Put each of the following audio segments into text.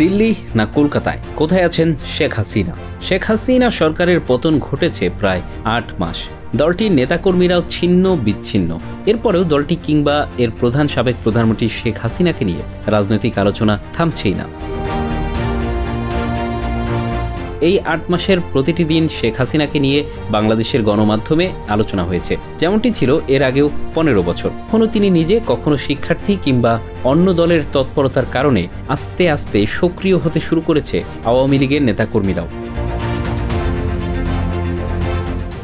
দিল্লি না কলকাতায়, কোথায় আছেন শেখ হাসিনা? শেখ হাসিনা সরকারের পতন ঘটেছে প্রায় ৮ মাস। দলটির নেতাকর্মীরাও ছিন্ন বিচ্ছিন্ন। এরপরেও দলটি কিংবা এর প্রধান সাবেক প্রধানমন্ত্রী শেখ হাসিনাকে নিয়ে রাজনৈতিক আলোচনা থামছেই না। এই ৮ মাসের প্রতিটি দিন শেখ হাসিনাকে নিয়ে বাংলাদেশের গণমাধ্যমে আলোচনা হয়েছে, যেমনটি ছিল এর আগেও ১৫ বছর। কখনো তিনি নিজে, কখনো শিক্ষার্থী কিংবা অন্য দলের তৎপরতার কারণে আস্তে আস্তে সক্রিয় হতে শুরু করেছে আওয়ামী লীগের নেতাকর্মীরাও।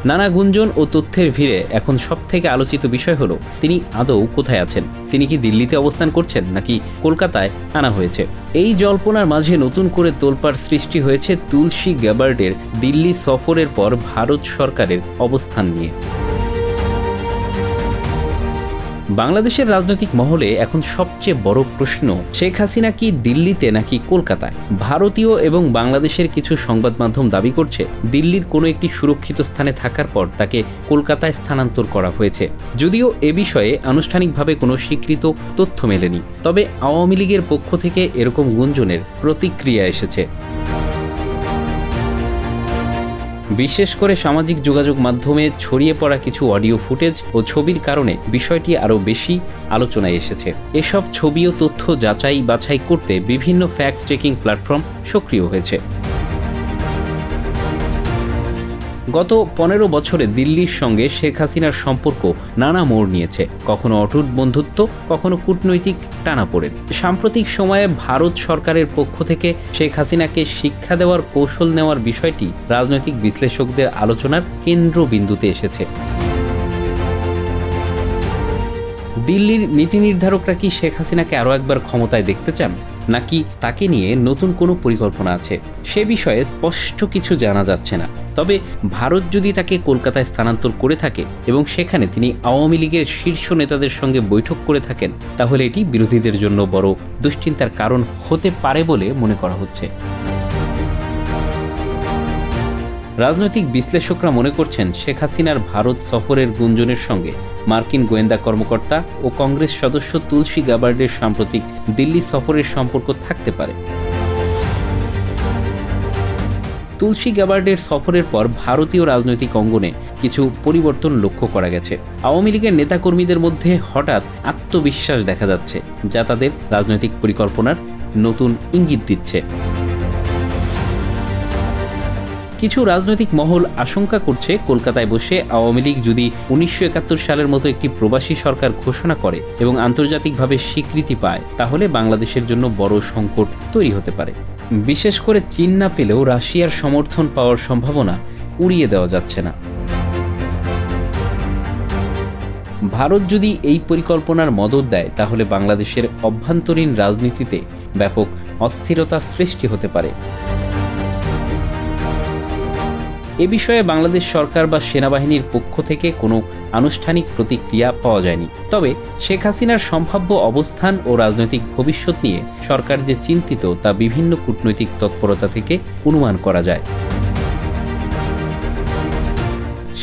নানা গুঞ্জন ও তথ্যের ভিড়ে এখন সবথেকে আলোচিত বিষয় হলো তিনি আদৌ কোথায় আছেন। তিনি কি দিল্লিতে অবস্থান করছেন নাকি কলকাতায় আনা হয়েছে? এই জল্পনার মাঝে নতুন করে তোলপাড় সৃষ্টি হয়েছে তুলসী গ্যাবার্ডের দিল্লি সফরের পর ভারত সরকারের অবস্থান নিয়ে। বাংলাদেশের রাজনৈতিক মহলে এখন সবচেয়ে বড় প্রশ্ন, শেখ হাসিনা কি দিল্লিতে নাকি কলকাতায়? ভারতীয় এবং বাংলাদেশের কিছু সংবাদ মাধ্যম দাবি করছে দিল্লির কোনো একটি সুরক্ষিত স্থানে থাকার পর তাকে কলকাতায় স্থানান্তর করা হয়েছে। যদিও এ বিষয়ে আনুষ্ঠানিকভাবে কোনো স্বীকৃত তথ্য মেলেনি, তবে আওয়ামী লীগের পক্ষ থেকে এরকম গুঞ্জনের প্রতিক্রিয়া এসেছে। বিশেষ করে সামাজিক যোগাযোগ মাধ্যমে ছড়িয়ে পড়া কিছু অডিও ফুটেজ ও ছবির কারণে বিষয়টি আরও বেশি আলোচনায় এসেছে। এসব ছবি ও তথ্য যাচাই বাছাই করতে বিভিন্ন ফ্যাক্ট চেকিং প্ল্যাটফর্ম সক্রিয় হয়েছে। গত ১৫ বছরে দিল্লির সঙ্গে শেখ হাসিনার সম্পর্ক নানা মোড় নিয়েছে, কখনো অটুট বন্ধুত্ব, কখনো কূটনৈতিক টানাপোড়েন। সাম্প্রতিক সময়ে ভারত সরকারের পক্ষ থেকে শেখ হাসিনাকে শিক্ষা দেওয়ার কৌশল নেওয়ার বিষয়টি রাজনৈতিক বিশ্লেষকদের আলোচনার কেন্দ্রবিন্দুতে এসেছে। দিল্লির নীতি নির্ধারকরা কি শেখ হাসিনাকে আরও একবার ক্ষমতায় দেখতে চান, নাকি তাকে নিয়ে নতুন কোনো পরিকল্পনা আছে? সে বিষয়ে স্পষ্ট কিছু জানা যাচ্ছে না। তবে ভারত যদি তাকে কলকাতায় স্থানান্তর করে থাকে এবং সেখানে তিনি আওয়ামী লীগের শীর্ষ নেতাদের সঙ্গে বৈঠক করে থাকেন, তাহলে এটি বিরোধীদের জন্য বড় দুশ্চিন্তার কারণ হতে পারে বলে মনে করা হচ্ছে। রাজনৈতিক বিশ্লেষকরা মনে করছেন শেখ হাসিনার ভারত সফরের গুঞ্জনের সঙ্গে মার্কিন গোয়েন্দা কর্মকর্তা ও কংগ্রেস সদস্য তুলসী গ্যাবার্ডের সাম্প্রতিক দিল্লি সফরের সম্পর্ক থাকতে পারে। তুলসী গ্যাবার্ডের সফরের পর ভারতীয় রাজনৈতিক অঙ্গনে কিছু পরিবর্তন লক্ষ্য করা গেছে। আওয়ামী লীগের নেতাকর্মীদের মধ্যে হঠাৎ আত্মবিশ্বাস দেখা যাচ্ছে, যা তাদের রাজনৈতিক পরিকল্পনার নতুন ইঙ্গিত দিচ্ছে। কিছু রাজনৈতিক মহল আশঙ্কা করছে কলকাতায় বসে আওয়ামী লীগ যদি ১৯৭১ সালের মতো একটি প্রবাসী সরকার ঘোষণা করে এবং আন্তর্জাতিকভাবে স্বীকৃতি পায়, তাহলে বাংলাদেশের জন্য বড় সংকট তৈরি হতে পারে। বিশেষ করে চীন না পেলেও রাশিয়ার সমর্থন পাওয়ার সম্ভাবনা উড়িয়ে দেওয়া যাচ্ছে না। ভারত যদি এই পরিকল্পনার মদত দেয়, তাহলে বাংলাদেশের অভ্যন্তরীণ রাজনীতিতে ব্যাপক অস্থিরতা সৃষ্টি হতে পারে। এ বিষয়ে বাংলাদেশ সরকার বা সেনাবাহিনীর পক্ষ থেকে কোনো আনুষ্ঠানিক প্রতিক্রিয়া পাওয়া যায়নি। তবে শেখ হাসিনার সম্ভাব্য অবস্থান ও রাজনৈতিক ভবিষ্যৎ নিয়ে সরকার যে চিন্তিত, তা বিভিন্ন কূটনৈতিক তৎপরতা থেকে অনুমান করা যায়।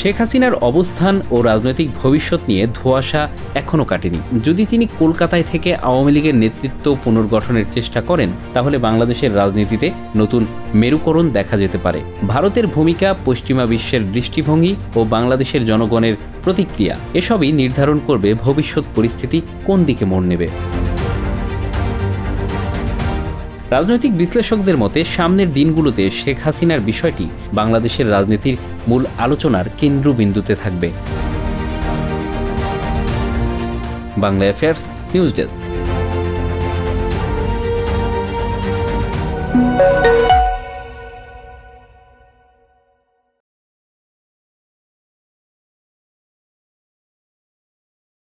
শেখ হাসিনার অবস্থান ও রাজনৈতিক ভবিষ্যৎ নিয়ে ধোঁয়াশা এখনও কাটেনি। যদি তিনি কলকাতায় থেকে আওয়ামী লীগের নেতৃত্ব পুনর্গঠনের চেষ্টা করেন, তাহলে বাংলাদেশের রাজনীতিতে নতুন মেরুকরণ দেখা যেতে পারে। ভারতের ভূমিকা, পশ্চিমা বিশ্বের দৃষ্টিভঙ্গি ও বাংলাদেশের জনগণের প্রতিক্রিয়া এসবই নির্ধারণ করবে ভবিষ্যৎ পরিস্থিতি কোন দিকে মোড় নেবে। রাজনৈতিক বিশ্লেষকদের মতে সামনের দিনগুলোতে শেখ হাসিনার বিষয়টি বাংলাদেশের রাজনীতির মূল আলোচনার কেন্দ্রবিন্দুতে থাকবে। Bangla affairs news desk.